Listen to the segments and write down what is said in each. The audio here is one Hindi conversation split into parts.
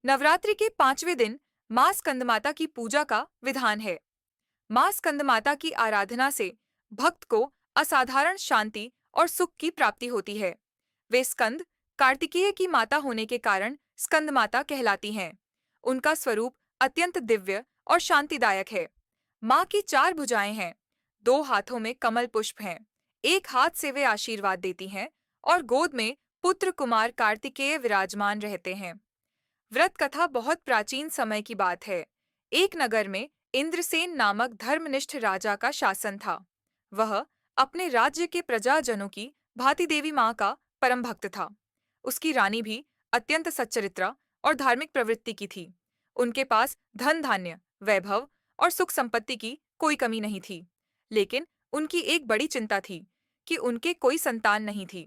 नवरात्रि के 5वें दिन मां स्कंदमाता की पूजा का विधान है। मां स्कंदमाता की आराधना से भक्त को असाधारण शांति और सुख की प्राप्ति होती है। वे स्कंद कार्तिकेय की माता होने के कारण स्कंद माता कहलाती हैं। उनका स्वरूप अत्यंत दिव्य और शांतिदायक है। मां की 4 भुजाएं हैं, 2 हाथों में कमल पुष्प हैं, एक हाथ से वे आशीर्वाद देती हैं और गोद में पुत्र कुमार कार्तिकेय विराजमान रहते हैं। व्रत कथा बहुत प्राचीन समय की बात है। एक नगर में इंद्रसेन नामक धर्मनिष्ठ राजा का शासन था। वह अपने राज्य के प्रजाजनों की भांति देवी माँ का परम भक्त था। उसकी रानी भी अत्यंत सच्चरित्रा और धार्मिक प्रवृत्ति की थी। उनके पास धन धान्य, वैभव और सुख संपत्ति की कोई कमी नहीं थी। लेकिन उनकी एक बड़ी चिंता थी कि उनके कोई संतान नहीं थी।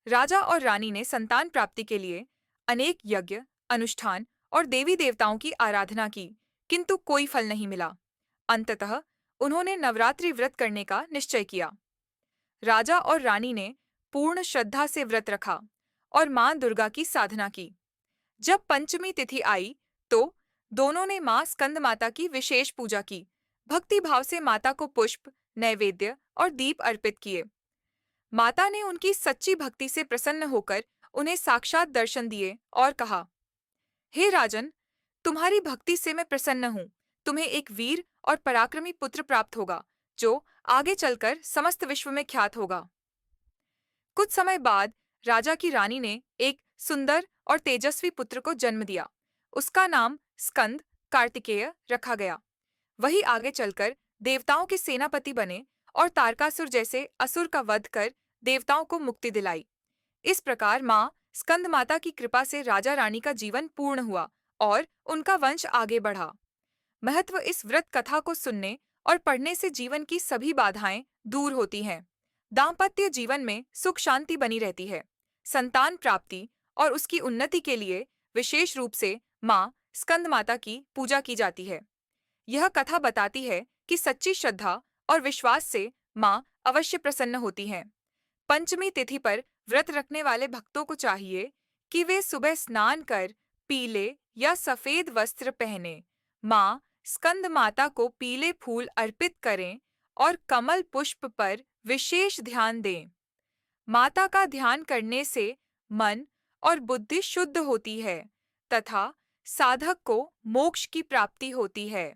राजा और रानी ने संतान प्राप्ति के लिए अनेक यज्ञ, अनुष्ठान और देवी देवताओं की आराधना की, किंतु कोई फल नहीं मिला। अंततः उन्होंने नवरात्रि व्रत करने का निश्चय किया। राजा और रानी ने पूर्ण श्रद्धा से व्रत रखा और मां दुर्गा की साधना की। जब पंचमी तिथि आई तो दोनों ने मां स्कंद माता की विशेष पूजा की। भक्ति भाव से माता को पुष्प, नैवेद्य और दीप अर्पित किए। माता ने उनकी सच्ची भक्ति से प्रसन्न होकर उन्हें साक्षात दर्शन दिए और कहा, हे राजन, तुम्हारी भक्ति से मैं प्रसन्न हूँ। तुम्हें एक वीर और पराक्रमी पुत्र प्राप्त होगा, जो आगे चलकर समस्त विश्व में ख्यात होगा। कुछ समय बाद राजा की रानी ने एक सुंदर और तेजस्वी पुत्र को जन्म दिया। उसका नाम स्कंद कार्तिकेय रखा गया। वही आगे चलकर देवताओं के सेनापति बने और तारकासुर जैसे असुर का वध कर देवताओं को मुक्ति दिलाई। इस प्रकार मां स्कंद माता की कृपा से राजा रानी का जीवन पूर्ण हुआ और उनका वंश आगे बढ़ा। महत्व इस व्रत कथा को सुनने और पढ़ने से जीवन की सभी बाधाएं दूर होती हैं। दाम्पत्य जीवन में सुख शांति बनी रहती है। संतान प्राप्ति और उसकी उन्नति के लिए विशेष रूप से मां स्कंद माता की पूजा की जाती है। यह कथा बताती है कि सच्ची श्रद्धा और विश्वास से मां अवश्य प्रसन्न होती हैं। पंचमी तिथि पर व्रत रखने वाले भक्तों को चाहिए कि वे सुबह स्नान कर पीले या सफेद वस्त्र पहने, मां स्कंद माता को पीले फूल अर्पित करें और कमल पुष्प पर विशेष ध्यान दें। माता का ध्यान करने से मन और बुद्धि शुद्ध होती है तथा साधक को मोक्ष की प्राप्ति होती है।